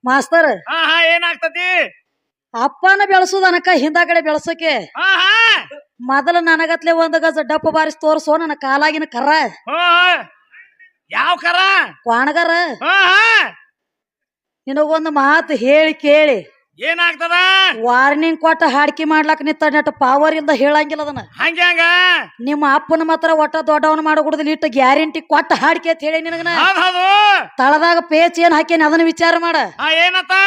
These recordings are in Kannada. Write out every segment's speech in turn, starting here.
ಮಾಸ್ತರ್ ಹಾ ಹಾ ಏನಾಗ್ತತಿ ಅಪ್ಪನ ಬೆಳೆಸುದ ಅನಕ ಹಿಂದಾಗಡೆ ಬೆಳಸಕ್ಕೆ ಹಾ ಹಾ ಮೊದಲ ನನಗತ್ಲೆ ಒಂದ್ ಗಜ ಡಪ್ಪ ಬಾರಿಸಿ ತೋರ್ಸೋ ನನ್ನ ಕಾಲಾಗಿನ ಕರ್ರ ಯಾವ ಕರ ಕ್ವಾಣಗಾರ ಹಾ ಹಾ ನಿನಗೊಂದು ಮಾತು ಹೇಳಿ ಕೇಳಿ ಏನಾಗ್ತದ ವಾರ್ನಿಂಗ್ ಕೊಟ್ಟ ಹಾಡ್ಕಿ ಮಾಡ್ಲಾಕ ನಿಂತ ನೆಟ್ ಪವರ್ ಇಲ್ದ ಹೇಳಂಗಿಲ್ಲ ಅದನ್ನ ಹಂಗ್ಯಾಂಗ ನಿಮ್ಮ ಅಪ್ಪನ ಮಾತ್ರ ಒಟ್ಟ ದೊಡ್ಡವನ ಮಾಡಕೂಡದಿಲ್ಲ ಇಟ್ಟು ಗ್ಯಾರಂಟಿ ಕೊಟ್ಟ ಹಾಡ್ಕಿ ಅಂತ ಹೇಳಿ ನಿನಗನ ಹೌದು ತಳದಾಗ ಪೇಚ್ ಏನ್ ಹಾಕೇನಿ ಅದನ್ನ ವಿಚಾರ ಮಾಡ ಏನತ್ತ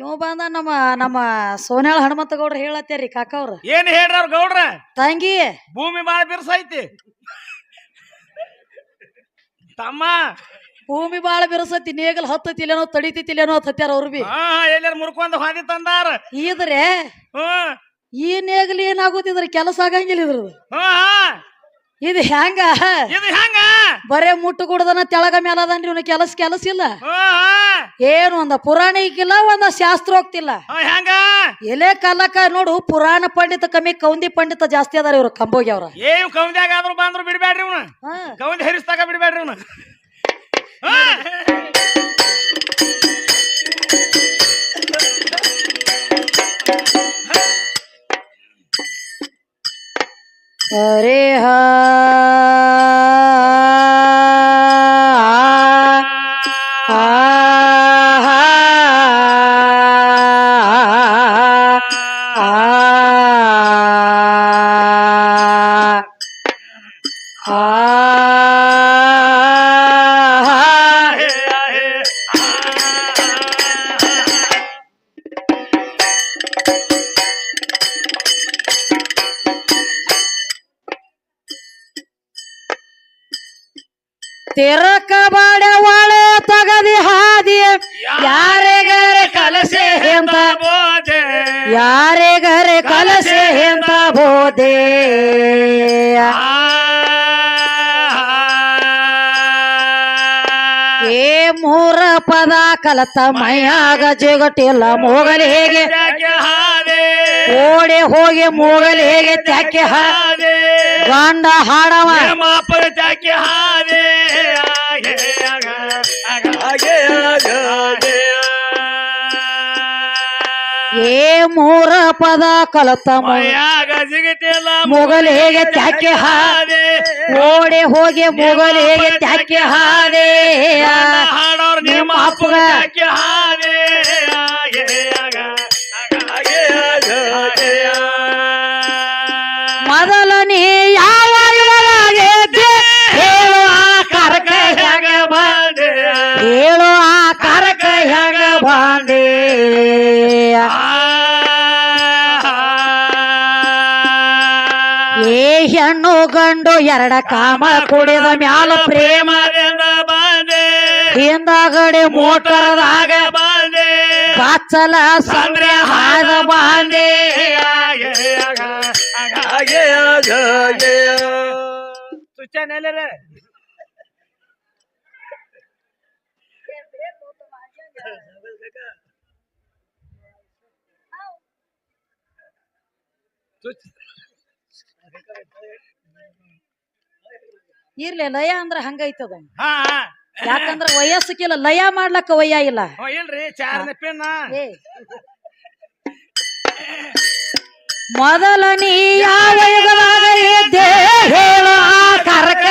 ಇವ ಬಂದ ನಮ್ಮ ಸೋನ್ಯಾಳ ಹನುಮಂತ ಗೌಡ್ರ ಹೇಳತ್ತೇರಿ ಕಾಕ ಅವ್ರ ಏನ್ ಹೇಳ್ರ ಅವ್ರ ಗೌಡ್ರ ತಂಗಿ ಭೂಮಿ ಬಾಳ ಬಿರ್ಸೈತಿ ತಮ್ಮ ಭೂಮಿ ಬಾಳ ಬಿರುಸತಿ ನೇಗಲ್ ಹತ್ತತಿಲೇನೋ ತಡಿತಿಲೇನೋ ಹತ್ಯಾರ ಅವ್ರು ಬಿ ಎಲ್ಲಾರ ಮುರ್ಕೊಂಡ್ ಹಾದಿ ತಂದಾರ ಇದ್ರೆ ಹ್ಮ್ ಈ ನೇಗಲ್ ಏನಾಗುತ್ತಿದ್ರ ಕೆಲಸ ಆಗಂಗಿಲ್ಲ ಇದ್ರದು ಇದು ಹೆಂಗ ಇದು ಹೆಂಗ ಬರೇ ಮುಟ್ಟು ಕುಡ್ದನ ತೆಳಗ ಮೇಲದನ್ರಿ ಇವನು ಕೆಲಸ ಇಲ್ಲ ಏನು ಒಂದ ಪುರಾಣಿಕಿಲ್ಲ ಒಂದ ಶಾಸ್ತ್ರೋಕ್ತಿಲ್ಲ ಹೆಂಗ ಎಲೆ ಕಾಲಕ್ಕ ನೋಡು ಪುರಾಣ ಪಂಡಿತ ಕಮ್ಮಿ ಕೌಂದಿ ಪಂಡಿತ ಜಾಸ್ತಿ ಅದಾರ ಇವ್ರು ಕಂಬೋಗಿ ಅವ್ರ ಏನ್ ಕೌಂದ್ಯಾಗ ಆದ್ರೂ ಬಂದ್ರು ಬಿಡ್ಬೇಡ್ರಿ ಇವ್ನ ಕೌಂದಿ ಹರಿಸ್ದಾಗ ಬಿಡ್ಬೇಡ್ರಿ ಇವ್ನ ಅರೆ ಹಾ ತಿರಕ ಬಾಡೆ ಒಳೆ ತಗದಿ ಹಾದಿ ಯಾರಿಗರೆ ಕಲಸೆ ಅಂತ ಯಾರಿಗರೆ ಕಲಸೆ ಅಂತ ಬೋದೆ ಏ ಮೂರ ಪದ ಕಲತ ಮೈಯಾಗ ಜಿಗಟಿಲ್ಲ ಮೂಗಲಿ ಹೇಗೆ ಓಡಿ ಹೋಗಿ ಮೂಗಲಿ ಹೇಗೆ ತ್ಯಾಕೆ ಗಂಡ ಹಾಡವ ತ್ಯಾಕೆ ಹಾದೆ ಏ ಮೂರ ಪದ ಕಲತ ಮೈಯಾಗ ಸಿಗತಿಲ್ಲ ಮೂಗಲಿ ಹೇಗೆ ತ್ಯಾಕೆ ಹಾದೆ ಓಡಿ ಹೋಗಿ ಮೂಗಲಿ ಹೇಗೆ ತ್ಯಾಕೆ ಹಾದೆ ಹಾಡೋರ್ ನಿಮ್ಮ ಅಪ್ಪಗ ತ್ಯಾಕೆ ಹಾದೆ ಮೊದಲ ನೀ ಯಾವ ಹೇಳು ಆ ಕರಕ ಹೆಂಗ ಬಂದೆ ಹೇಳು ಆ ಕರಕ ಹೆಂಗ ಬಂದೆ ಏ ಹೆಣ್ಣು ಗಂಡು ಎರಡ ಕಾಮ ಕುಡಿದ ಮ್ಯಾಲ ಪ್ರೇಮದಿಂದ ಬಂದೆ ಹಿಂದಗಡೆ ಮೋಟರದಾಗ ಬಂದೆ ಬಾಚಲ ಸಂದ್ರೆ ಹಾದ ಬಾಂದೆ ಇರ್ಲಿ ಲಯ ಅಂದ್ರ ಹಂಗೈತದ ಯಾಕಂದ್ರ ವಯಸ್ಸಕ್ಕಿಲ್ಲ ಲಯ ಮಾಡ್ಲಕ್ಕ ವಯ್ಯ ಇಲ್ಲ ಇಲ್ರಿ ಚಾರ್ನ ಪೆನ್ನ ಮೊದಲ ನೀ ಯಾವ ಯುಗದಾಗ ಇದ್ದೆ ಹೇಳು ಆ ಕರಕ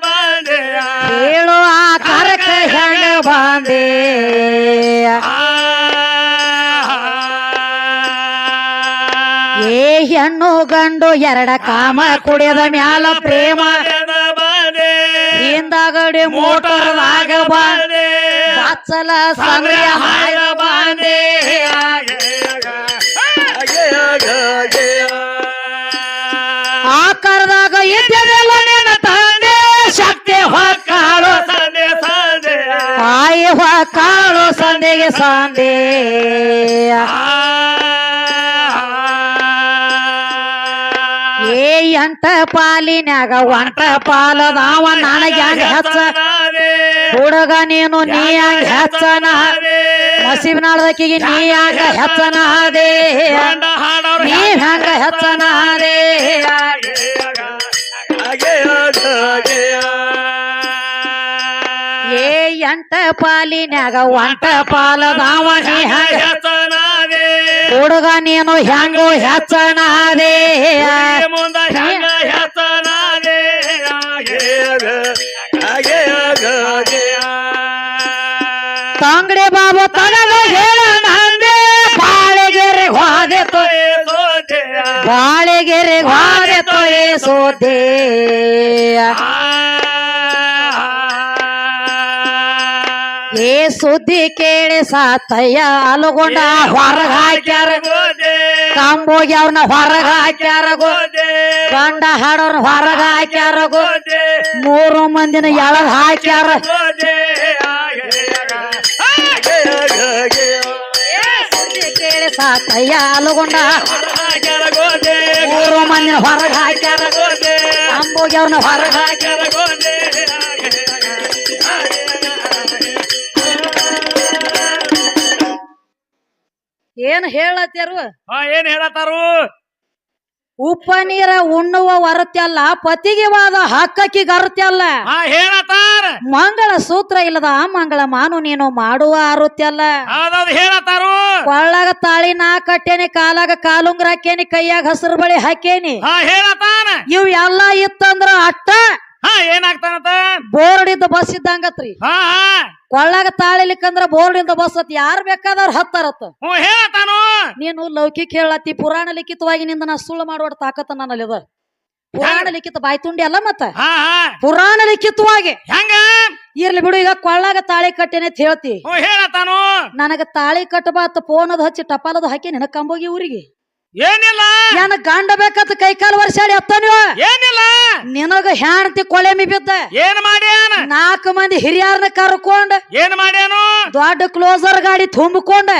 ಬಂದೆ ಹೇಳು ಆ ಕರಕ ಹೆಂಗ ಬಂದೆ ಏ ಹೆಣ್ಣು ಗಂಡು ಎರಡ ಕಾಮ ಕುಡಿದ ಮ್ಯಾಲ ಪ್ರೇಮ ಹಿಂದಗಡೆ ಮೋಟರ್ದಾಗ ಬಂದೆ ಬಾಚಲ ಸಂಗ್ರ ಹಾಯ ಬಂದೆ ಆ ಕರದಾಗ ಇದ್ದೆಲ್ಲ ನಿನ್ನ ತಂದೆ ಶಕ್ತಿ ಹೊಕ್ಕಾಳು ಸಂದೆ ಸಂದೆ ಆಯಿ ಹೊಕ್ಕಾಳು ಸಂದೆಗೆ ಸಂದೆ ಏ ಎಂಟ ಪಾಲಿನ್ಯಾಗ ಒಂಟ ಪಾಲದಾವ ನನಗ್ಯಾಂಗ ಹೆಚ್ಚ ಹುಡುಗ ನೀನು ನೀ ಹಂಗ ಹೆಚ್ಚನ ಮಸೀಬ್ನಾಳದಕ್ಕಿಗೆ ನೀ ಹಂಗ ಹೆಚ್ಚನ ಅದೇ ನೀ ಹಂಗ ಹೆಚ್ಚನ ಅದೇ ಏ ಎಂಟ ಪಾಲಿನ್ಯಾಗ ಒಂಟ ಪಾಲದಾವ ನೀ ಹಂಗ ಹೆಸನಾದೆ ಹುಡುಗ ನೀನು ಹೆಂಗೋ ಹೆಚ್ಚನಾದೆ ಮುಂದ ಹೆಂಗ ಹೆಸನಾದೆ ತಂಗಡಿ ಬಾಬು ತಗದ ಹೇಳ ನಂದೆ ಬಾಳೆಗೆರೆ ಹೋದೆ ಬಾಳೆಗೆರೆ ಹೋದೆ ತೊಯಸೋದೆ ಏ ಸುದ್ದಿ ಕೇಳಿ ಸಾತಯ್ಯ ಅಲಗೊಂಡ ಹೊರಗ ಹಾಕ್ಯಾರ ಕಂಬೋಗಿ ಅವ್ರನ್ನ ಹೊರಗ ಹಾಕ್ಯಾರ ಗಂಡ ಹಾಡೋರ್ನ ಹೊರಗ ಹಾಕ್ಯಾರ ಮೂರು ಮಂದಿನ ಎಳಗ್ ಹಾಕ್ಯಾರ ಸುದ್ದಿ ಕೇಳಿ ಸಾತಯ್ಯ ಅಲಗೊಂಡ ಮೂರು ಮಂದಿನ ಹೊರಗ ಹಾಕ್ಯಾರ ಕಂಬೋಗಿ ಅವ್ರನ್ನ ಹೊರಗ ಹಾಕ್ಯಾರ ಏನ್ ಹೇಳತ್ಯಾರು ಏನ್ ಹೇಳತ್ತಾರು ಉಪ್ಪ ನೀರ ಉಣ್ಣುವ ವರತ್ಯಲ್ಲ ಪತಿಗೆವಾದ ಹಕ್ಕಕ್ಕಿಗ ಅರ್ತ್ಯಲ್ಲ ಹೇಳತ್ತಾರ ಮಂಗಳ ಸೂತ್ರ ಇಲ್ಲದ ಮಂಗಳ ಮಾನು ನೀನು ಮಾಡುವ ಅರುತ್ಯಲ್ಲ ಹೌದೌದು ಹೇಳತ್ತಾರು ಕೊಳ್ಳಾಗ ತಾಳಿ ನಾ ಕಟ್ಟೇನಿ ಕಾಲಾಗ ಕಾಲುಂಗ್ರ ಹಾಕೇನಿ ಕೈಯಾಗ ಹಸಿರು ಬಳಿ ಹಾಕೇನಿ ಹೇಳತ್ತಾನ ಇವ್ ಎಲ್ಲಾ ಇತ್ತಂದ್ರ ಅಟ್ಟ ಏನಾಗ್ತಾನಂತ ಬೋರ್ಡ್ ಇದ್ದ ಬಸ್ ಇದ್ದಂಗತ್ರಿ ಕೊಳ್ಳಾಗ ತಾಳಿಲಿಕ್ಕಂದ್ರ ಬೋರ್ಡ್ ಇದ್ದ ಬಸ್ ಅತ್ ಯಾರ್ ಬೇಕಾದವ್ರ ಹತ್ತಾರತ್ತ ಹೇಳತ್ತಾನು ನೀನು ಲೌಕಿಕ ಹೇಳತ್ತಿ ಪುರಾಣ ಲಿಖಿತವಾಗಿ ನಿಂದ ನಾ ಸುಳ್ಳು ಮಾಡುವ ತಾಕತ್ತ ನನ್ನಲ್ಲಿ ಅದ ಪುರಾಣ ಲಿಖಿತ ಬಾಯ್ತುಂಡಿ ಅಲ್ಲ ಮತ್ತ ಪುರಾಣ ಲಿಖಿತವಾಗಿ ಹೆಂಗ ಇರ್ಲಿ ಬಿಡು ಈಗ ಕೊಳ್ಳಾಗ ತಾಳಿ ಕಟ್ಟೇನೆ ಅಂತ ಹೇಳ್ತಿ ಹೇಳತ್ತಾನು ನನಗ ತಾಳಿ ಕಟ್ಟಬಾತ ಫೋನದ ಹಚ್ಚಿ ಟಪಾಲದ ಹಾಕಿ ನಿನ ಕಂಬೋಗಿ ಊರಿಗೆ ಏನಿಲ್ಲ ಏನ ಗಂಡ ಬೇಕತ್ತ ಕೈಕಾಲು ವರ್ಷ ಅತ್ತಾನ ಏನಿಲ್ಲ ನಿನಗ ಹೆಣ್ತಿ ಕೊಳೆಮಿ ಬಿದ್ದ ಏನ್ ಮಾಡ್ಯಾನ 4 ಮಂದಿ ಹಿರಿಯರ್ನ ಕರ್ಕೊಂಡ ಏನ್ ಮಾಡ್ಯಾನು ದೊಡ್ಡ ಕ್ಲೋಸರ್ ಗಾಡಿ ತುಂಬಿಕೊಂಡ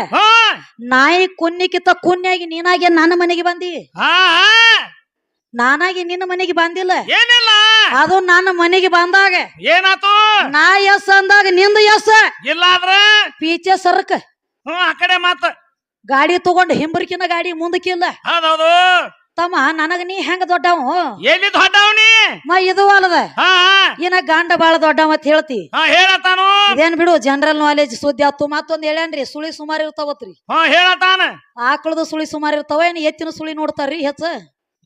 ನಾಯಿ ಕುನ್ನಿಕಿತ್ತ ಕುನ್ಯಾಗಿ ನೀನಾಗಿ ನನ್ನ ಮನೆಗೆ ಬಂದಿ ನಾನಾಗಿ ನಿನ್ನ ಮನೆಗೆ ಬಂದಿಲ್ಲ ಏನಿಲ್ಲ ಅದು ನನ್ನ ಮನೆಗೆ ಬಂದಾಗ ಏನಾತು ನಾ ಎಸ್ ಅಂದಾಗ ನಿಂದ ಎಸ್ ಇಲ್ಲ ಆದ್ರ ಪೀಚೆ ಸರ್ಕ ಆ ಕಡೆ ಮಾತ ಗಾಡಿ ತಗೊಂಡ್ ಹಿಂಬರ್ಕಿನ ಗಾಡಿ ಮುಂದಕ್ಕಿಲ್ಲ ಹೌದೌದು ತಮ್ಮ ನನಗ ನೀ ಹೆಂಗ ದೊಡ್ಡವ ಎಲ್ಲಿ ದೊಡ್ಡವನಿ ಇದು ಅಲ್ಲದ ಇನ್ನ ಗಂಡ ಬಾಳ ದೊಡ್ಡವ ಅಂತ ಹೇಳ್ತಿ ಹೇಳತ್ತಾನು ಇದೇನ್ ಬಿಡು ಜನರಲ್ ನಾಲೆಜ್ ಸುದ್ದಿ ಆತು ಮತ್ತೊಂದ್ ಹೇಳ್ಯಾನ್ರಿ ಸುಳಿ ಸುಮಾರು ಇರ್ತಾವತ್ರಿ ಹೇಳತ್ತಾನ ಆಕಳದ ಸುಳಿ ಸುಮಾರು ಇರ್ತಾವ ಏನ್ ಎತ್ತಿನ ಸುಳಿ ನೋಡ್ತಾರ್ರಿ ಹೆಚ್ಚ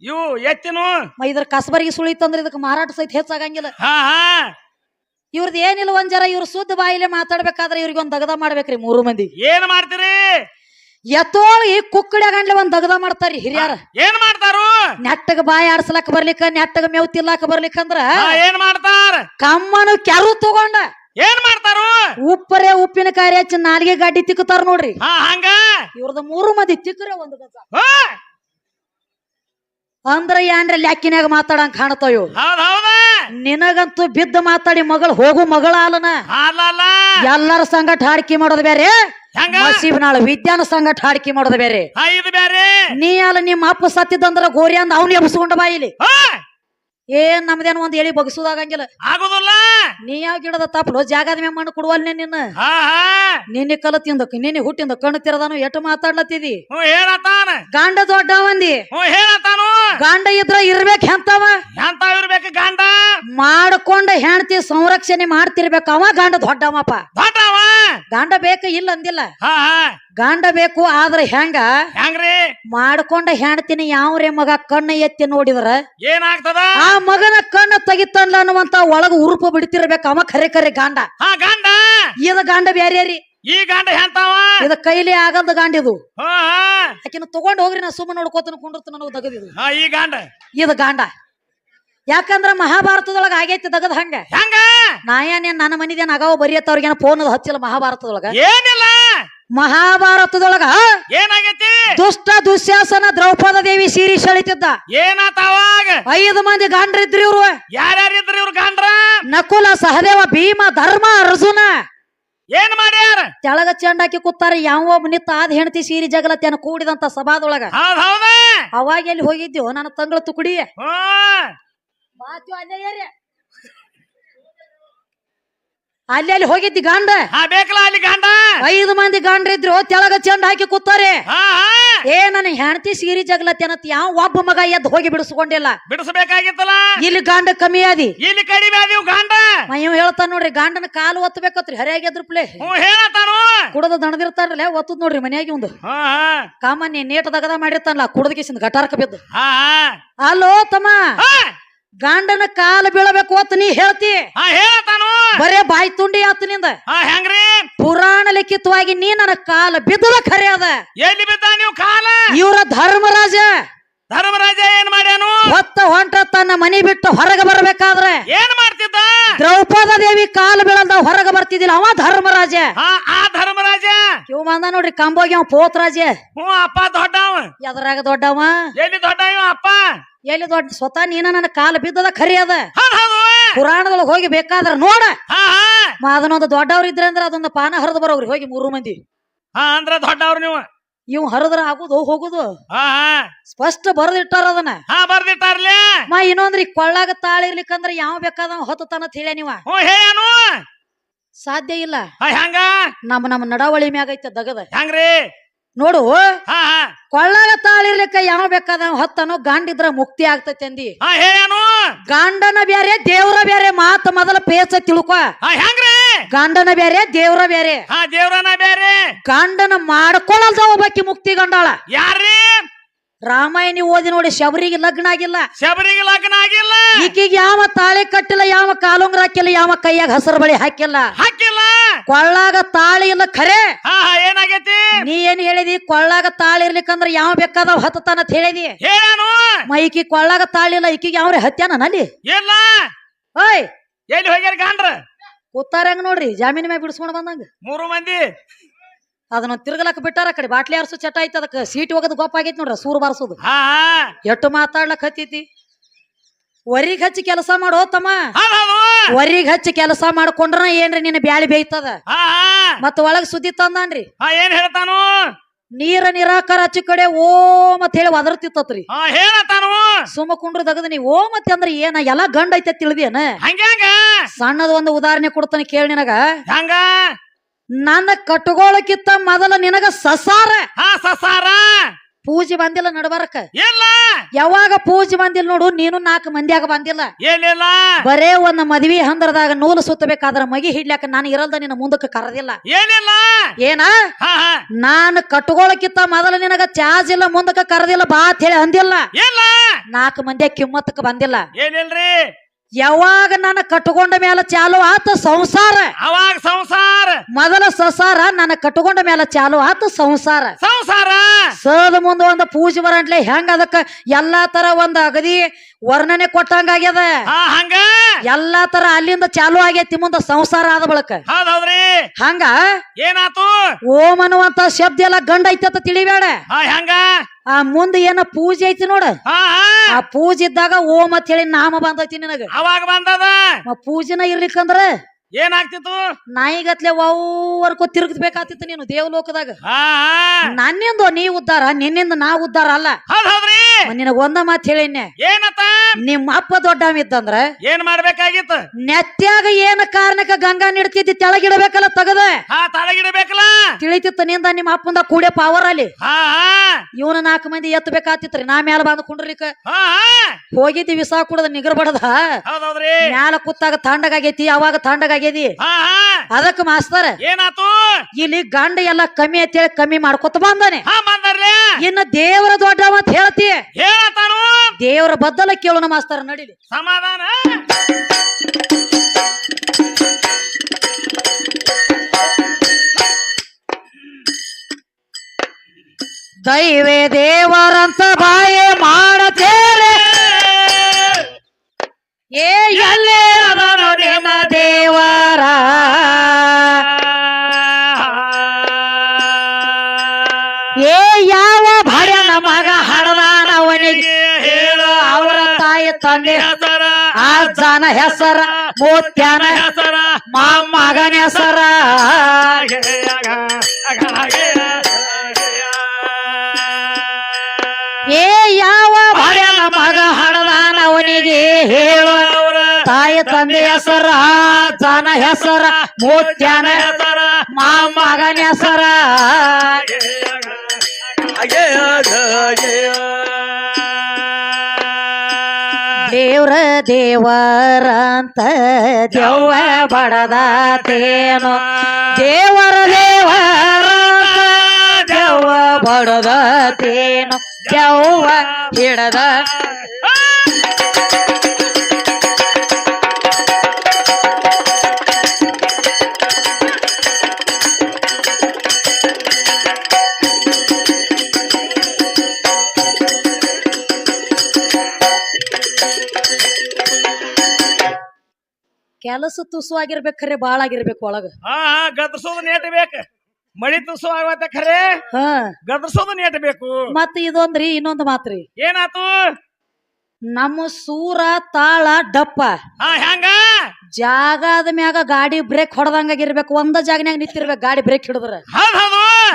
ಇವು ಎತ್ತಿನು ಇದ್ರ ಕಸಬರಿಗೆ ಸುಳಿ ತಂದ್ರ ಇದಕ್ ಮಾರಾಟ ಸಹಿತ ಹೆಚ್ಚಾಗಂಗಿಲ್ಲ ಇವ್ರದ್ ಏನಿಲ್ಲ ಒಂದ್ ಜರ ಇವ್ರ ಸುದ್ದ ಬಾಯಿಲೆ ಮಾತಾಡ್ಬೇಕಾದ್ರೆ ಇವ್ರಿಗೆ ಒಂದ್ ದಗದ ಮಾಡ್ಬೇಕ್ರಿ 3 ಮಂದಿ ಏನ್ ಮಾಡ್ತೀರಿ ಎತ್ತೋಳಿ ಕುಕ್ಕಡಿ ಗಂಡ್ಲೆ ಒಂದ್ ದಗದ ಮಾಡ್ತಾರಿ ಹಿರಿಯಾರ ಏನ್ ಮಾಡ್ತಾರು ನೆಟ್ಟಗ ಬಾಯಿ ಆಡ್ಸ್ಲಕ್ ಬರ್ಲಿಕ್ಕ ನೆಟ್ಟಗ ಮೇವ್ ತಿನ್ಲಾಕ ಬರ್ಲಿಕ್ಕಂದ್ರ ಏನ್ ಮಾಡ್ತಾರ ಕಮ್ಮನು ಕೆರು ತಗೊಂಡ ಏನ್ ಮಾಡ್ತಾರು ಉಪ್ಪರೇ ಉಪ್ಪಿನಕಾಯಿ ಹಚ್ಚಿ ನಾಲಿಗೆ ಗಾಡಿ ತಿಕ್ಕತಾರ ನೋಡ್ರಿ ಹಂಗ ಇವ್ರದ 3 ಮಂದಿ ತಿಕ್ಕರೆ ಒಂದು ಗಜ ಅಂದ್ರ ಏನ್ರ ಲ್ಯಾಕಿನ್ಯಾಗ ಮಾತಾಡಂಗ್ ಕಾಣತಾವ ನಿನಗಂತೂ ಬಿದ್ದ ಮಾತಾಡಿ ಮಗಳು ಹೋಗು ಮಗಳ ಅಲ್ಲನ ಎಲ್ಲರ ಸಂಗಟ ಹಾಡ್ಕಿ ಮಾಡೋದು ಬೇರೆ ಮಸೀಬ್ನಾಳ ವಿದ್ಯಾನ ಸಂಗಟ ಹಾಡ್ಕಿ ಮಾಡೋದು ಬೇರೆ ನೀ ಅಲ್ಲ ನಿಮ್ಮ ಅಪ್ಪ ಸತ್ತಿದ್ದಂದ್ರ ಗೋರಿ ಅಂದ ಅವ್ನ ಎಬ್ಸ್ಕೊಂಡ ಬಾಯಿಲಿ ಏನ್ ನಮ್ದೇನ ಒಂದ್ ಎಳಿ ಬಗಸುದಾಗಂಗಿಲ್ಲ ಆಗುದಿಲ್ಲ ನೀ ಯಾವ ಗಿಡದ ತಪ್ಪಲು ಜಾಗದ ಮ್ಯಾಗ ಮಣ್ಣು ಕೊಡುವಲ್ನೇ ನಿನ್ನ ನಿನ್ನೆ ಕಲತಿಂದ ನಿನ್ನೆ ಹುಟ್ಟಿಂದ ಕಣ್ಣು ತಿರದಾನು ಎಟ್ಟು ಮಾತಾಡ್ಲತ್ತಿದಿ ಹೇಳತಾನ ಗಂಡ ದೊಡ್ಡವಂದಿ ಹೇಳತಾನು ಗಂಡ ಇದ್ರ ಇರ್ಬೇಕ ಎಂತವ ಎಂತ ಇರ್ಬೇಕು ಗಂಡ ಮಾಡ್ಕೊಂಡ ಹೆಣ್ತಿ ಸಂರಕ್ಷಣೆ ಮಾಡ್ತಿರ್ಬೇಕ ಅವ ಗಂಡ ದೊಡ್ಡವಪ್ಪ ದೊಡ್ಡವ ಗಂಡ ಬೇಕ ಇಲ್ಲ ಅಂದಿಲ್ಲ ಗಂಡ ಬೇಕು ಆದ್ರ ಹೆಂಗ್ರಿ ಮಾಡ್ಕೊಂಡ ಹೆಣ್ತಿನ ಯಾವ್ರೇ ಮಗ ಕಣ್ಣ ಎತ್ತಿ ನೋಡಿದ್ರ ಏನಾಗ್ತದ ಆ ಮಗನ ಕಣ್ಣ ತೆಗಿತಲ್ಲ ಅನ್ನುವಂತ ಒಳಗ ಉರುಪ ಬಿಡ್ತಿರ್ಬೇಕ ಅವ ಖರೆ ಖರೆ ಗಂಡ ಗಂಡ ಇದ ಗಂಡ ಬ್ಯಾರೆ ರೀ ಈ ಗಂಡ ಎಂತವ ಇದ ಕೈಲಿ ಆಗಲ್ದ ಗಂಡ ಇದು ಆಕಿನ ತಗೊಂಡ್ ಹೋಗ್ರಿ ನಾ ಸುಮ್ಮನೆ ನೋಡ್ಕೋತನ ಕುಂಡಿರ್ತ ನನಗ್ ದಗದಿದು ಈ ಗಂಡ ಇದ ಗಂಡ ಯಾಕಂದ್ರ ಮಹಾಭಾರತದೊಳಗ ಆಗೈತಿ ದಗದ ಹಂಗ ನಾಯನೇನ್ ನನ್ನ ಮನಿದೇನ್ ಅಗಾವ ಬರಿಯತ್ತವ್ರಿಗೇನ ಫೋನ್ ಹಚ್ಚಿಲ್ಲ ಮಹಾಭಾರತದೊಳಗ ಏನಿಲ್ಲ ಮಹಾಭಾರತದೊಳಗ ಏನಾಗೈತಿ ದುಷ್ಟ ದುಶ್ಯಾಸನ ದ್ರೌಪದ ದೇವಿ ಸೀರಿ ಸೆಳಿತಿದ್ದ ಏನಾತವಾಗ 5 ಮಂದಿ ಗಂಡ್ರಿದ್ರಿ ಇವ್ರು ಯಾರ್ಯಾರಿದ್ರಿ ಇವ್ರ ಗಂಡ್ರ ನಕುಲ ಸಹದೇವ ಭೀಮ ಧರ್ಮ ಅರ್ಜುನ ಏನ್ ಮಾಡ್ಯಾರ ತೆಳಗ ಚೆಂಡಾಕಿ ಕೂತಾರ ಯಾವ ಒಬ್ಬ ನಿತ್ತ ಆದ್ ಹೆಣ್ತಿ ಸೀರಿ ಜಗಲತ್ತೇನ ಕೂಡಿದಂತ ಸಭಾದೊಳಗ ಅವಾಗ ಎಲ್ಲಿ ಹೋಗಿದ್ಯೋ ನನ್ನ ತಂಗಳ ತುಕುಡಿ ಅಲ್ಲಿ ಹೋಗಿದ್ದಿ ಗಂಡ ಬೇಕಲ್ಲ ಅಲ್ಲಿ ಗಂಡ 5 ಮಂದಿ ಗಂಡ್ರಿದ್ರು ತೆಳಗ ಚೆಂಡ ಹಾಕಿ ಕೂತಾರೆ ಹಾ ಏ ನನ್ನ ಹೆಂಡತಿ ಸೀರಿ ಜಗ್ಲತ್ತಿ ಅನ್ನತ್ ಯಾವ ಒಬ್ಬ ಮಗ ಎದ್ದು ಹೋಗಿ ಬಿಡಿಸ್ಕೊಂಡಿಲ್ಲ ಬಿಡಿಸಬೇಕಾಗಿತ್ತಲ್ಲ ಇಲ್ಲಿ ಗಂಡ ಕಮ್ಮಿ ಆದಿ ಇಲ್ಲಿ ಕಡಿಮೆ ಆದಿವ್ ಗಂಡ ಇವ್ ಹೇಳ್ತಾನ ನೋಡ್ರಿ ಗಂಡನ ಕಾಲು ಒತ್ತಬೇಕತ್ರಿ ಹರಿಯಾಗಿದ್ರ ಪ್ಲೇ ಹೇಳತಾನು ಕುಡದ ದಣದಿರ್ತಾರಲ್ಲ ಒತ್ತದ್ ನೋಡ್ರಿ ಮನ್ಯಾಗಿ ಒಂದು ಕಾಮನ್ಯ ನೇಟ್ ದಗದ ಮಾಡಿರ್ತಾನಲ್ಲ ಕುಡದ ಕಿಸಿಂದ ಗಟಾರಕ ಬಿದ್ದು ಅಲ್ಲೋ ತಮ್ಮ ಗಂಡನ ಕಾಲು ಬೀಳಬೇಕು ಅಂತ ನೀ ಹೇಳ್ತಿ ಹೇಳತಾನು ಬರೇ ಬಾಯಿ ತುಂಡಿ ಆತ ನಿಂದ ಹೆಂಗ್ರಿ ಪುರಾಣ ಲಿಖಿತವಾಗಿ ನೀ ನನ್ನ ಕಾಲ ಬಿದ್ದದ ಖರೆ ಅದ ಎಲ್ಲಿ ಬಿದ್ದ ನೀವು ಕಾಲ ಇವ್ರ ಧರ್ಮರಾಜ ಏನ್ ಮಾಡ್ಯಾನು ಹೊಂಟ ತನ್ನ ಮನಿ ಬಿಟ್ಟು ಹೊರಗೆ ಬರಬೇಕಾದ್ರೆ ಏನ್ ಮಾಡ್ತಿದ್ದ ದ್ರೌಪದ ದೇವಿ ಕಾಲು ಬೀಳಲ್ದ ಹೊರಗೆ ಬರ್ತಿದ್ದಿಲ್ಲ ಅವ ಧರ್ಮರಾಜ ಆ ಧರ್ಮರಾಜ ಇವ್ ಬಂದ ನೋಡ್ರಿ ಕಂಬೋಗಿ ಅವ ಪೋತ್ರಾಜ ಅಪ್ಪ ದೊಡ್ಡವ ಎದ್ರಾಗ ದೊಡ್ಡವ ಎಲ್ಲಿ ದೊಡ್ಡವ ಅಪ್ಪ ಎಲ್ಲಿ ದೊಡ್ಡ ಸ್ವತಃ ನೀನ ನನ್ನ ಕಾಲು ಬಿದ್ದದ ಖರಿ ಅದ ಪುರಾಣದೊಳಗೆ ಹೋಗಿ ಬೇಕಾದ್ರ ನೋಡ ಅದನ್ನೊಂದು ದೊಡ್ಡವ್ರ ಇದ್ರೆ ಅಂದ್ರೆ ಅದೊಂದು ಪಾನ ಹರಿದು ಬರೋಗ್ರಿ ಹೋಗಿ 3 ಮಂದಿ ಅಂದ್ರ ದೊಡ್ಡವ್ರು ನೀವು ಇವ್ ಹರಿದ್ರ ಆಗುದು ಹೋಗುದು ಸ್ಪಷ್ಟ ಬರೆದಿಟ್ಟಾರ ಅದನ್ನ ಬರ್ದಿಟ್ಟಾರ್ಲಿ ಇನ್ನೊಂದ್ರಿ ಕೊಳ್ಳಾಗ ತಾಳಿರ್ಲಿಕ್ಕಂದ್ರ ಯಾವ ಬೇಕಾದ ಹೊತ್ತತಾನ ಹೇಳ ನೀವ ಸಾಧ್ಯ ಇಲ್ಲ ಹೆಂಗ ನಮ್ಮ ನಡವಳಿ ಮ್ಯಾಗ ಐತೆ ದಗದ ಹೆಂಗ್ರಿ ನೋಡು ಕೊಳ್ಳಾಗ ತಾಳಿರ್ಲಿಕ್ಕ ಯಾವ ಬೇಕಾದ ಹೊತ್ತನೋ ಗಾಂಡಿದ್ರ ಮುಕ್ತಿ ಆಗ್ತೈತಿ ಅಂದಿ ಗಂಡನ ಬ್ಯಾರೆ ದೇವ್ರ ಬ್ಯಾರೆ ಮಾತ ಮೊದಲ ಪೇಸ ತಿಳ್ಕೊ ಹೆಂಗ್ರಿ ಗಂಡನ ಬ್ಯಾರೆ ದೇವ್ರ ಬ್ಯಾರೆ ದೇವ್ರನ ಬ್ಯಾರೆ ಗಂಡನ ಮಾಡ್ಕೊಳಲ್ದ ಒಬ್ಬಾಕಿ ಮುಕ್ತಿ ಗಂಡಾಳ ಯಾರ್ರಿ ರಾಮಾಯಣಿ ಓದಿ ನೋಡಿ ಶಬರಿಗೆ ಲಗ್ನ ಆಗಿಲ್ಲ ಈಕಿಗೆ ಯಾವ ತಾಳಿ ಕಟ್ಟಿಲ್ಲ ಯಾವ ಕಾಲುಂಗ್ರ ಹಾಕಿಲ್ಲ ಯಾವ ಕೈಯಾಗ ಹಸರು ಬಳಿ ಹಾಕಿಲ್ಲ ಕೊಳ್ಳಾಗ ತಾಳಿ ಇಲ್ಲ ಖರೆ ಏನಾಗೈತಿ ನೀ ಏನ್ ಹೇಳಿದಿ ಕೊಳ್ಳಾಗ ತಾಳಿ ಇರ್ಲಿಕ್ಕಂದ್ರ ಯಾವ ಬೇಕಾದ ಹತ್ತತಾನ ಅಂತ ಹೇಳಿದಿ ಈಕಿ ಕೊಳ್ಳಾಗ ತಾಳಿ ಇಲ್ಲ ಈಕಿಗೆ ಯಾವ್ರೆ ಹತ್ಯಾನ ನಲ್ಲಿ ಓಯ್ ಎಲ್ಲಿ ಹೋಗ್ಯಾರ ಗಾಂಡ್ರ ಕೂತಾರಂಗ ನೋಡ್ರಿ ಜಾಮೀನ್ ಮ್ಯಾಗ ಬಿಡಿಸ್ಕೊಂಡ್ ಬಂದಂಗ 3 ಮಂದಿ ಅದನ್ನ ತಿರ್ಗಲಕ್ ಬಿಟ್ಟಾರ ಕಡೆ ಬಾಟ್ಲಿ ಆರ್ಸು ಚಟ ಐತಿ ಅದಕ್ಕೆ ಸೀಟ್ ಹೋಗೋದು ಗೊಪ್ಪ ಆಗೈತಿ ನೋಡ್ರ ಸೂರು ಬಾರ್ಸೋದು ಎಟ್ಟು ಮಾತಾಡ್ಲಕ್ ಹತ್ತೈತಿ ವರಿಗ್ ಹಚ್ಚಿ ಕೆಲಸ ಮಾಡೋ ತಮ್ಮ ವರಿಗ್ ಹಚ್ಚಿ ಕೆಲಸ ಮಾಡ್ಕೊಂಡ್ರ ಏನ್ರಿ ನಿನ್ನ ಬ್ಯಾಳಿ ಬೇಯ್ತದ ಮತ್ತ ಒಳಗ್ ಸುದ್ದಿ ತಂದಾನ್ರಿ ಏನ್ ಹೇಳ್ತಾನು ನೀರ ನಿರಾಕಾರ ಹಚ್ಚಿ ಕಡೆ ಓಂ ಅಂತ ಹೇಳಿ ಒದರ್ತಿತ್ತತ್ರಿ ಹೇಳತಾನು ಸುಮ್ಮ ಕುಂಡ್ರ ದಗದ ನೀ ಓಂ ಅಂತ ಅಂದ್ರ ಏನ ಎಲ್ಲಾ ಗಂಡ ಐತೆ ತಿಳಿದೇನ ಸಣ್ಣದ ಒಂದು ಉದಾಹರಣೆ ಕೊಡ್ತಾನೆ ಕೇಳಿ ನಿನಗ ಹಂಗ ನನ್ನ ಕಟ್ಗೋಳಕ್ಕಿತ್ತ ಮೊದಲ ನಿನಗ ಸಸಾರ ಪೂಜೆ ಬಂದಿಲ್ಲ ನಡ್ಬಾರಕ ಯಾವಾಗ ಪೂಜೆ ಬಂದಿಲ್ಲ ನೋಡು ನೀನು 4 ಮಂದಿಯಾಗ ಬಂದಿಲ್ಲ ಬರೇ ಒಂದ್ ಮದ್ವಿ ಹಂದ್ರದಾಗ ನೂಲು ಸುತ್ತಬೇಕಾದ್ರ ಮಗಿ ಹಿಡ್ಲಾಕ ನಾನು ಇರಲ್ದ ನಿನ್ನ ಮುಂದಕ್ಕೆ ಕರದಿಲ್ಲ ಏನ ನಾನು ಕಟ್ಗೋಳಕ್ಕಿತ್ತ ಮೊದಲ ನಿನಗ ಚಾರ್ಜ್ ಇಲ್ಲ ಮುಂದಕ್ಕೆ ಕರದಿಲ್ಲ ಬಾ ಅಂತ ಹೇಳಿ ಅಂದಿಲ್ಲ 4 ಮಂದಿಯ ಕಿಮ್ಮತ್ತಕ್ಕೆ ಬಂದಿಲ್ಲ ಯಾವಾಗ ನನ್ನ ಕಟ್ಟುಕೊಂಡ ಮೇಲೆ ಚಾಲು ಆತ ಸಂಸಾರ ಅವಾಗ ಸಂಸಾರ ಮೊದಲ ಸಸಾರ ನನ್ನ ಕಟ್ಟುಕೊಂಡ ಮೇಲೆ ಚಾಲು ಆತ ಸಂಸಾರ ಸದ ಮುಂದ ಒಂದು ಪೂಜೆ ಬರಂಟ್ಲೆ ಹೆಂಗ ಅದಕ್ಕ ಎಲ್ಲಾ ತರ ಒಂದ್ ಅಗದಿ ವರ್ಣನೆ ಕೊಟ್ಟಂಗಾಗ್ಯದ ಹಂಗ ಎಲ್ಲಾ ತರ ಅಲ್ಲಿಂದ ಚಾಲು ಆಗೈತಿ ಮುಂದ ಸಂಸಾರ ಆದ ಬಳಕ ಹಂಗ ಏನಾತು ಓಂ ಅನ್ನುವಂತ ಶಬ್ದ ಎಲ್ಲ ಗಂಡ ಐತಿ ಅಂತ ತಿಳಿಬೇಡ ಹೆಂಗ ಆ ಮುಂದ ಏನ ಪೂಜೆ ಐತಿ ನೋಡ ಆ ಪೂಜೆ ಇದ್ದಾಗ ಓಂ ಅಂತ ಹೇಳಿ ನಾಮ ಬಂದೈತಿ ನಿನಗ ಅವಾಗ ಬಂದದ ಪೂಜೆನ ಇರ್ಲಿಕ್ಕಂದ್ರ ಏನಾಗ್ತಿತ್ತು ನಾಯಿಗತ್ಲೆ ವಾವರ್ಕೋ ತಿರುಗಬೇಕಾಗ್ತಿತ್ತು ನೀನು ದೇವಲೋಕದಾಗ ನನ್ನಿಂದ ನೀ ಉದ್ದಾರ ನಿನ್ನಿಂದ ನಾ ಉದ್ದಾರ ಅಲ್ಲ ನಿನಗ ಒಂದ ಮಾತು ಹೇಳಿನ್ನೆ ಏನತ್ತ ನಿಮ್ಮ ಅಪ್ಪ ದೊಡ್ಡವಿದ್ದಂದ್ರ ಏನ್ ಮಾಡ್ಬೇಕಾಗಿತ್ತು ನೆತ್ಯಾಗ ಏನ ಕಾರಣಕ್ಕ ಗಂಗಾ ನಿಡ್ತಿದ್ದಿ ತೆಳಗಿಡಬೇಕಲ್ಲ ತಗದ ತಳಗಿಡಬೇಕಲ್ಲ ತಿಳಿತಿತ್ತು ನಿಂದ ನಿಮ್ಮ ಅಪ್ಪಂದ ಕೂಡೆ ಪವರ್ ಅಲ್ಲಿ ಇವನ 4 ಮಂದಿ ಎತ್ತಬೇಕಾತಿತ್ರಿ ನಾ ಮ್ಯಾಲ ಬಂದು ಕುಂಡ್ರಿಕ ಹೋಗಿದ್ದಿ ವಿಸ ಕುಡದ ನಿಗರ್ ಬಡದ ಮ್ಯಾಲ ಕೂತಾಗ ತಾಂಡಗಾಗೈತಿ ಅವಾಗ ತಾಂಡಗಾಗ್ಯದಿ ಅದಕ್ಕ ಮಾಸ್ತರ್ ಏನಾತು ಇಲ್ಲಿ ಗಂಡ ಎಲ್ಲ ಕಮ್ಮಿ ಅಂತೇಳಿ ಕಮ್ಮಿ ಮಾಡ್ಕೊತ ಬಂದಾನೆ ಇನ್ನು ದೇವರ ದೊಡ್ಡವ ಅಂತ ಹೇಳ್ತಿ ಹೇಳತಾನು ದೇವರ ಬದ್ದಲ ಕೇಳೋಣ ಮಾಸ್ತರ ನಡಿಲಿ ಸಮಾಧಾನ ದೈವೇ ದೇವರಂತ ಬಾಯೆ ಮಾಡತೇರೆ ಏ ಎಲ್ಲೇ ಅದನು ನಿಮ್ಮ ದೇವರ ಏ ಯಾವ ಭರ್ಯನ ಮಗ ಹಡದಾನವನಿಗೆ ಹೇಳು ಅವರ ತಾಯಿ ತಂದೆ ಹೆಸರ ಆ ಜನ ಹೆಸರ ಮೂತ್ಯನ ಹೆಸರ ಮಗನ ಹೆಸರ ಏ ಯಾವ ಭರ್ಯನ ಮಗ ಹಡದಾನವನಿಗೆ ಹೇಳು ತಾಯ ತಾಯಿ ತಂದೆ ಹೆಸರ ಜಾನ ಹೆಸರ ಮೂತ್ಯಾನ ಹೆಸರ ಮಗನ ಹೆಸರ ದೇವ್ರ ದೇವರಂತ ದೆವ್ವ ಬಡದಾತೇನು ದೇವರ ದೇವರಂತ ದೆವ್ವ ಬಡದಾತೇನು ದೆವ್ವ ಹಿಡದ ಕೆಲಸ ತುಸುವಾಗಿರ್ಬೇಕು ಖರೆ ಬಾಳ ಆಗಿರ್ಬೇಕು ಒಳಗ ಗದರ್ಸೋದು ನೇಟ ಬೇಕು ಮಳಿ ತುಸು ಆಗತ್ತ ಖರೆ ಗದರ್ಸೋದು ನೇಟ ಬೇಕು ಮತ್ತ ಇದೊಂದ್ರಿ ಇನ್ನೊಂದ್ ಮಾತ್ರಿ ಏನಾತು ನಮ್ಮ ಸೂರ ತಾಳ ಡಪ್ಪ ಹೆಂಗ ಜಾಗದ ಮ್ಯಾಗ ಗಾಡಿ ಬ್ರೇಕ್ ಹೊಡೆದಂಗಾಗಿರ್ಬೇಕು ಒಂದ ಜಾಗನ್ಯಾಗ ನಿಂತಿರ್ಬೇಕು ಗಾಡಿ ಬ್ರೇಕ್ ಹಿಡಿದ್ರ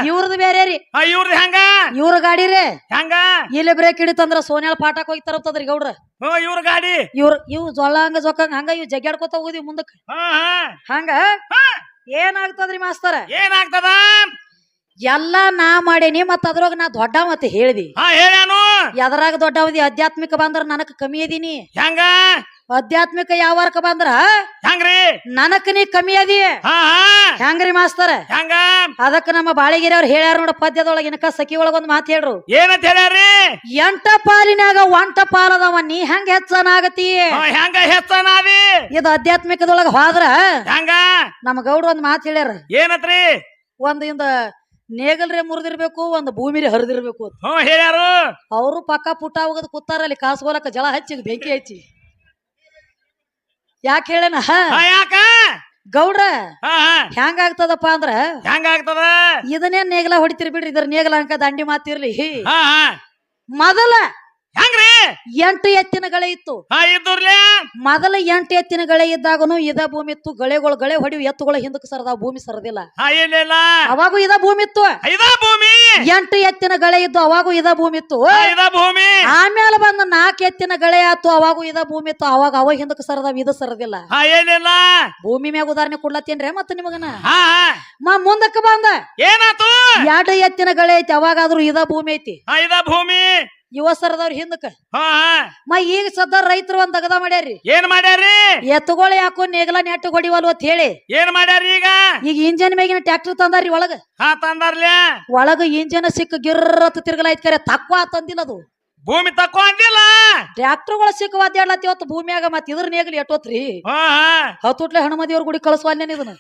ಇವ್ರದ್ ಬೇರೆ ರೀ ಇವ್ರದ್ ಹೆಂಗ ಇವ್ರ ಗಾಡಿ ರೀ ಹೆಂಗ ಇಲ್ಲಿ ಬ್ರೇಕ್ ಹಿಡಿತಂದ್ರ ಸೋನ್ಯಾಳ ಪಾಠಕ್ ಹೋಗ್ತಾರತ್ತದ್ರಿ ಗೌಡ್ರ ಇವ್ರ ಗಾಡಿ ಇವ್ ಜೊಳ್ಳಂಗ ಜೊಕ್ಕಂಗ ಹಂಗ ಇವ್ ಜಗ್ಗಾಡ್ಕೊತ ಹೋಗುದಿ ಮುಂದಕ್ ಹಂಗ ಏನಾಗ್ತದ್ರಿ ಮಾಸ್ತರ ಏನಾಗ್ತದ ಎಲ್ಲಾ ನಾ ಮಾಡೇನಿ ಮತ್ತ ಅದ್ರೊಳಗ ನಾ ದೊಡ್ಡ ಮತ್ತೆ ಹೇಳ್ದಿ ಹೇಳ್ಯಾನು ಎದ್ರಾಗ ದೊಡ್ಡವದಿ ಆಧ್ಯಾತ್ಮಿಕ ಬಂದ್ರ ನನಕ್ ಕಮ್ಮಿ ಅದೀನಿ ಹೆಂಗ ಆಧ್ಯಾತ್ಮಿಕ ಯಾವಾರಕ ಬಂದ್ರ ಹೆಂಗ್ರಿ ನನಕ್ ನೀ ಕಮ್ಮಿ ಅದಿ ಹೆಂಗ್ರಿ ಮಾಸ್ತರ ಹೆಂಗ ಅದಕ್ಕ ನಮ್ಮ ಬಾಳಿಗಿರಿ ಅವ್ರು ಹೇಳ್ಯಾರ ನೋಡ ಪದ್ಯದೊಳಗ ಇನಕ ಸಖಿ ಒಳಗ ಒಂದ್ ಮಾತು ಹೇಳ್ರು ಏನಂತ ಹೇಳ್ಯಾರಿ ಎಂಟ ಪಾಲಿನಾಗ ಒಂಟ ಪಾಲದವ ನೀ ಹೆಂಗ ಹೆಚ್ಚನಾಗತಿ ಹೆಂಗ ಹೆಚ್ಚನಾದಿ ಇದು ಆಧ್ಯಾತ್ಮಿಕದೊಳಗ ಹೋದ್ರ ಹೆಂಗ ನಮ್ಮ ಗೌಡ್ರ ಒಂದ್ ಮಾತು ಹೇಳ್ಯಾರ ಏನತ್ರಿ ಒಂದ್ ಇಂದ ನೇಗಲ್ರೆ ಮುರಿದಿರ್ಬೇಕು ಒಂದ್ ಭೂಮಿರಿ ಹರಿದಿರ್ಬೇಕು ಹೇಳ್ಯಾರು ಅವರು ಪಕ್ಕ ಪುಟ್ಟ ಹೋಗದ್ ಕೂತಾರ ಅಲ್ಲಿ ಕಾಸ್ಗೋಲಕ್ಕ ಜಳ ಹಚ್ಚಿ ಬೆಂಕಿ ಹಚ್ಚಿ ಯಾಕೆ ಹೇಳೇನ ಯಾಕ ಗೌಡ್ರ ಹೆಂಗಾಗ್ತದಪ್ಪ ಅಂದ್ರ ಹೆಂಗಾಗ್ತದ ಇದನ್ನೇ ನೇಗಲ ಹೊಡಿತಿರ್ ಬಿಡ್ರಿ ಇದ್ರ ನೇಗಲ ಅಂಕ ದಂಡಿ ಮಾತಿರ್ಲಿ ಮೊದಲ ಹೆಂಗ್ರಿ 8 ಎತ್ತಿನ ಗಳೆ ಇತ್ತು ಇದ್ದೂರ್ಲೆ ಮೊದಲ 8 ಎತ್ತಿನ ಗಳೆ ಇದ್ದಾಗನು ಇದ ಭೂಮಿ ಇತ್ತು ಗಳೆಗಳು ಗಳೆ ಹೊಡಿವು ಎತ್ತುಗಳ ಹಿಂದಕ್ಕೆ ಸರದಾವ ಭೂಮಿ ಸರದಿಲ್ಲ ಅವಾಗೂ ಇದ ಭೂಮಿ ಇತ್ತು 8 ಎತ್ತಿನ ಗಳೆ ಇದ್ದು ಅವಾಗೂ ಇದ ಭೂಮಿ ಇತ್ತು ಆಮೇಲೆ ಬಂದ 4 ಎತ್ತಿನ ಗಳೆ ಆತು ಅವಾಗೂ ಇದ ಭೂಮಿ ಇತ್ತು ಅವಾಗ ಅವ ಹಿಂದಕ್ಕೆ ಸರದಾವ ಇದು ಸರದಿಲ್ಲ ಭೂಮಿ ಮ್ಯಾಗ ಉದಾಹರಣೆ ಕೊಡ್ಲತ್ತೇನ್ರಿ ಮತ್ತ ನಿಮಗನ ಮುಂದಕ್ಕೆ ಬಂದ ಏನಾತು 2 ಎತ್ತಿನ ಗಳೆ ಐತಿ ಅವಾಗಾದ್ರೂ ಇದ ಭೂಮಿ ಐತಿ ಭೂಮಿ ಯುವ ಸರದವ್ರ ಹಿಂದಕ್ಕ ಈಗ ಸದ್ದ ರೈತರು ಒಂದ್ ತಗದ ಮಾಡ್ಯಾರಿ ಏನ್ ಮಾಡ್ಯಾರಿ ಎತ್ತುಗಳು ಯಾಕೋ ನೇಗಲ ನೆಟ್ಟು ಹೊಡಿವಲ್ವ ಅಂತ ಹೇಳಿ ಏನ್ ಮಾಡ್ಯಾರಿ ಈಗ ಇಂಜನ್ ಮೇಗಿನ ಟ್ರ್ಯಾಕ್ಟರ್ ತಂದಾರಿ ಒಳಗ ತಂದಾರ್ಲೆ ಒಳಗ ಇಂಜನ್ ಸಿಕ್ಕ ಗಿರ್ರತ್ ತಿರ್ಗಲಾಯ್ತು ಕರೆ ತಕ್ವಾ ತಂದಿಲ್ಲ ಅದು ಭೂಮಿ ತಕ್ಕೋ ಅಂದಿಲ್ಲ ಟ್ರ್ಯಾಕ್ಟರ್ಗಳು ಸಿಕ್ಕ ವಾದ್ಯಾಡ್ಲತ್ತಿ ಇವತ್ತು ಭೂಮಿಯಾಗ ಮತ್ ಇದ್ರ ನೇಗಲಿ ಎಟ್ಟೋತ್ರಿ ಹತ್ತುಟ್ಲೆ ಹನುಮದಿಯವ್ರ ಗುಡಿ ಕಳಿಸ್ವಾಲ್ನೇನ್ ಇದನ್ನ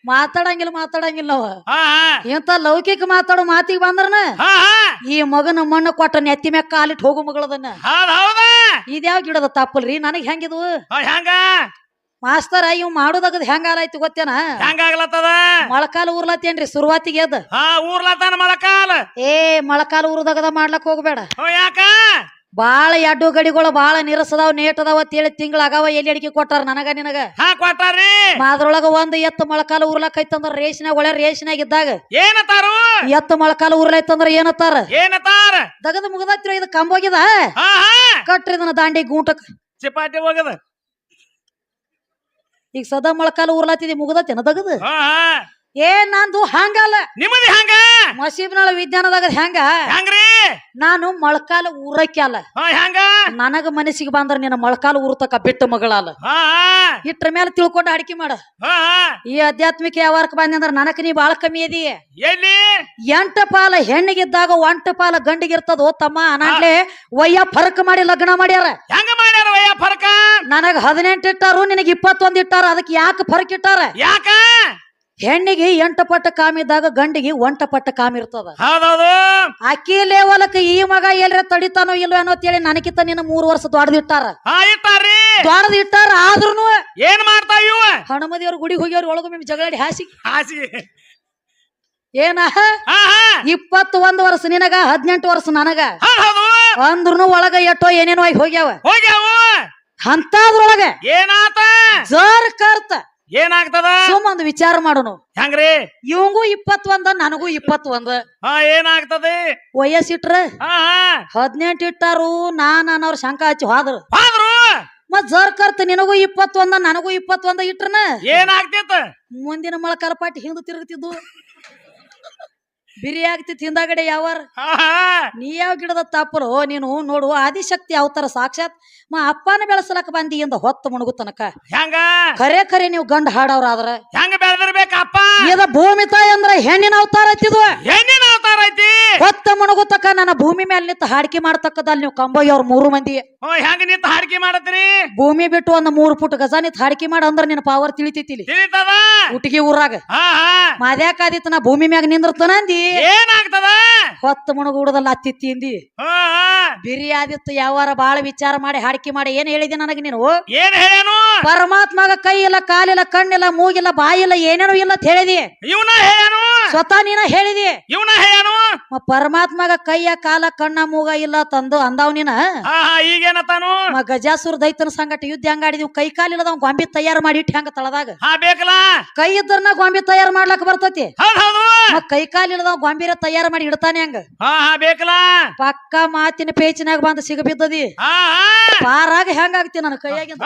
ಮಾತಾಡಂಗಿಲ್ಲ ನಾವ ಇಂತ ಲೌಕಿಕ ಮಾತಾಡೋ ಮಾತಿಗೆ ಬಂದ್ರನ ಈ ಮಗನ ಮಣ್ಣು ಕೊಟ್ಟ ನೆತ್ತಿ ಮ್ಯಾಗ ಕಾಲಿಟ್ಟು ಹೋಗು ಮಗಳದನ್ನ ಇದ್ಯಾವ ಗಿಡದ ತಪ್ಪಲ್ರಿ ನನಗ್ ಹೆಂಗಿದ್ವು ಹೆಂಗ ಮಾಸ್ತರ ಇವ್ ಮಾಡೋದಾಗದ್ ಹೆಂಗ ಆಲಾಯ್ತು ಗೊತ್ತೇನ ಹೆಂಗಾಗ್ಲತ್ತದ ಮೊಳಕಾಲ ಊರ್ಲತ್ತೇನ್ರಿ ಶುರುವಾತಿಗೆ ಅದ ಊರ್ಲತ್ತಾನ ಮೊಳಕಾಲ ಮೊಳಕಾಲ ಊರದಾಗದ ಮಾಡ್ಲಕ್ ಹೋಗ್ಬೇಡ ಯಾಕ ಬಾಳ ಎಡ್ಡು ಗಡಿಗಳು ಬಾಳ ನಿರಸದಾವ್ ನೇಟದಾವ ಅಂತೇಳಿ ತಿಂಗಳ ಅಗಾವ ಎಲ್ಲಿ ಅಡಿಕೆ ಕೊಟ್ಟಾರ ನನಗ ನಿನಗ ಕೊಟ್ಟಾರಿ ಅದ್ರೊಳಗ ಒಂದ್ ಎತ್ತು ಮೊಳಕಾಲ ಉರ್ಲಕೈತಂದ್ರ ರೇಷನ್ಯಾಗ ಒಳ್ಳೆ ರೇಷನ್ಯಾಗ ಇದ್ದಾಗ ಏನತಾರು ಎತ್ತು ಮೊಳಕಾಲ ಉರ್ಲೈತಂದ್ರ ಏನತ್ತಾರ ದಗದ ಮುಗದತ್ತಿರ ಇದು ಕಂಬೋಗಿದ ಕಟ್ರಿ ಇದನ್ನ ದಾಂಡಿ ಗೂಟಕ್ ಚಿಪಾಟಿ ಹೋಗದ ಈಗ ಸದಾ ಮೊಳಕಾಲ ಉರ್ಲಾತಿದಿ ಮುಗದತ್ತೇನ ದಗದ ನಂದು ಹಂಗಲ್ಲ ನಿಮ್ಮದಿ ಹಂಗ ಮಸೀಬ್ನಾಳ ವಿಜ್ಞಾನದಾಗ ಹೆಂಗ್ರಿ ನಾನು ಮೊಳಕಾಲ ಊರಕ್ಕೆ ಅಲ್ಲ ಹೆಂಗ ನನಗ ಮನಸ್ಸಿಗೆ ಬಂದ್ರ ನಿನ್ನ ಮೊಳಕಾಲ ಊರ್ತಕ ಬಿಟ್ಟ ಮಗಳಲ್ಲ ಇಟ್ರ ಮೇಲೆ ತಿಳ್ಕೊಂಡು ಅಡಿಕೆ ಮಾಡ ಈ ಆಧ್ಯಾತ್ಮಿಕ ಯಾವಾರಕ್ ಬಂದಿ ಅಂದ್ರ ನನಕ ನೀ ಬಾಳ ಕಮ್ಮಿ ಅದಿ ಎಲ್ಲಿ 8 ಪಾಲ ಹೆಣ್ಣಿಗಿದ್ದಾಗ 1 ಪಾಲ ಗಂಡಿಗಿರ್ತದ ತಮ್ಮ ಅನಾಗ್ಲೆ ವಯ್ಯ ಫರಕ್ ಮಾಡಿ ಲಗ್ನ ಮಾಡ್ಯಾರ ಹೆಂಗ ಮಾಡ್ಯಾರ ವಯ್ಯ ಫರಕ ನನಗ 18 ಇಟ್ಟಾರು ನಿನಗ 21 ಇಟ್ಟಾರ ಅದಕ್ಕೆ ಯಾಕೆ ಫರಕ್ ಇಟ್ಟಾರ ಯಾಕ ಹೆಣ್ಣಿಗೆ 8 ಪಟ್ಟ ಕಾಮಿದ್ದಾಗ ಗಂಡಿಗೆ 1 ಪಟ್ಟ ಕಾಮಿ ಇರ್ತದ ಅಕ್ಕಿ ಲೇವಲಕ್ ಈ ಮಗ ಎಲ್ರ ತಡಿತಾನೋ ಇಲ್ವ ಅನ್ನೋತ್ತೇಳಿ ನನಕಿತ್ತ ನಿನ್ನ 3 ವರ್ಷ ದೊಡ್ಡದಿಟ್ಟಾರ ದೊಡ್ಡದಿಟ್ಟಾರ ಆದ್ರೂನು ಏನ್ ಮಾಡ್ತಾ ಇವ ಹನುಮದಿಯವ್ರ ಗುಡಿಗೆ ಹೋಗ್ಯವ್ರ ಒಳಗೊಮ್ಮೆ ಜಗಳಾಡಿ ಹಾಸಿ ಏನ 21 ವರ್ಷ ನಿನಗ 18 ವರ್ಷ ನನಗ ಅಂದ್ರೂನು ಒಳಗ ಎಟ್ಟೋ ಏನೇನೋ ಆಗಿ ಹೋಗ್ಯಾವ ಅಂತದ್ರೊಳಗ ಏನಾತ ಜರ್ ಕರ್ತ ಏನಾಗ್ತದ ಸುಮ್ಮೊಂದು ವಿಚಾರ ಮಾಡೋನು ಹೆಂಗ್ರಿ ಇವಂಗೂ 21 ನನಗೂ 21 ಏನಾಗ್ತದೆ ವಯಸ್ಸಿಟ್ರ 18 ಇಟ್ಟಾರು ನಾನ್ ಅನ್ನೋರ್ ಶಂಕ ಹಚ್ಚಿ ಹೋದ್ರು ಮತ್ ಜರ್ ಕರ್ತ ನಿನಗೂ 21 ನನಗೂ 21 ಇಟ್ರನ ಏನಾಗ್ತಿತ್ತ ಮುಂದಿನ ಮೊಳಕಾಲ ಪಾಟಿ ಹಿಂದ ತಿರುಗ್ತಿದ್ದು ಬಿರಿ ಆಗ್ತಿತ್ತು ಹಿಂದಾಗಡೆ ಯಾವಾರ ನೀ ಯಾವ ಗಿಡದ ತಾಪರು ನೀನು ನೋಡು ಆದಿಶಕ್ತಿ ಅವತಾರ ಸಾಕ್ಷಾತ್ ಅಪ್ಪನ ಬೆಳೆಸಲಕ ಬಂದಿ ಇಂದ ಹೊತ್ತು ಮುಣಗು ತನಕ ಹೆಂಗ ಖರೆ ನೀವು ಗಂಡ ಹಾಡವ್ರ ಆದ್ರ ಹೆಂಗ ಬೆಳೆದಿರ್ಬೇಕಪ್ಪ ಇದ ಭೂಮಿ ತಾಯಿ ಅಂದ್ರ ಹೆಣ್ಣಿನ ಅವತಾರ ಐತಿದ್ವ ಹೆಣ್ಣಿನ ಅವತಾರ ಐತಿ ಹೊತ್ತ ಮುಣಗುತಕ್ಕ ನನ್ನ ಭೂಮಿ ಮೇಲೆ ನಿಂತ ಹಾಡಿಕೆ ಮಾಡ್ತಕ್ಕದಲ್ಲಿ ನೀವು ಕಂಬೋಗಿ ಅವ್ರ 3 ಮಂದಿ ಹೆಂಗ ನಿಂತ ಹಾಡಿಕೆ ಮಾಡತ್ರಿ ಭೂಮಿ ಬಿಟ್ಟು 3 ಫುಟ್ ಗಜ ನಿಂತ ಹಾಡಿಕೆ ಮಾಡ ಅಂದ್ರ ನಿನ್ನ ಪಾವರ್ ತಿಳಿತೈತಿಲಿ ತಿಳಿತದ ಉಟಿಗೆ ಊರಾಗ ಮಾದ್ಯಾಕಾದಿತ್ತ ನಾ ಭೂಮಿ ಮ್ಯಾಗ ನಿಂದಿರ್ತನ ಅಂದಿ ಏನಾಗ್ತದ ಹೊತ್ತ ಮುಣಗುಡದಲ್ಲ ಅತ್ತಿತ್ತಿ ಅಂದಿ ಬಿರಿ ಆದಿತ್ತು ಯಾವಾರ ಬಾಳ ವಿಚಾರ ಮಾಡಿ ಹಾಡಿಕೆ ಮಾಡಿ ಏನ್ ಹೇಳಿದೆ ನನಗೆ ನೀನು ಏನ್ ಹೇಳೇನು ಪರಮಾತ್ಮಗ ಕೈ ಇಲ್ಲ ಕಾಲಿಲ್ಲ ಕಣ್ಣಿಲ್ಲ ಮೂಗಿಲ್ಲ ಬಾಯಿಲ್ಲ ಏನೇನು ಇಲ್ಲ ಅಂತ ಹೇಳಿದಿ ಇವನ ಹೇಳೇನು ಸ್ವತಃ ನೀನ ಹೇಳಿದಿ ಇವನ ಹೇಳೇನು ಪರಮಾತ್ಮಗ ಕೈಯ ಕಾಲ ಕಣ್ಣ ಮೂಗ ಇಲ್ಲ ತಂದು ಅಂದಾವ್ ನೀನ ಈಗೇನತಾನು ಗಜಾಸುರ ದೈತನ ಸಂಗಟ ಯುದ್ಧ ಹೆಂಗಾಡಿದ್ವಿ ಕೈ ಕಾಲಿಲ್ಲದ ಗೊಂಬಿ ತಯಾರು ಮಾಡಿ ಇಟ್ಟು ಹೆಂಗ ತಳದಾಗ ಬೇಕಲ್ಲ ಕೈ ಇದ್ರನ ಗೊಂಬಿ ತಯಾರು ಮಾಡ್ಲಕ್ ಬರ್ತತಿ ಹೌದು ಕೈ ಕಾಲಿಲ್ಲದ ಗೊಂಬಿರ ತಯಾರು ಮಾಡಿ ಇಡ್ತಾನೆ ಹಂಗ ಬೇಕಲ್ಲ ಪಕ್ಕ ಮಾತಿನ ಪೇಚಿನಾಗ ಬಂದು ಸಿಗಬಿದ್ದದಿ ಪಾರಾಗ ಹೆಂಗಾಗ್ತಿ ನನ್ನ ಕೈಯಾಗಿಂದ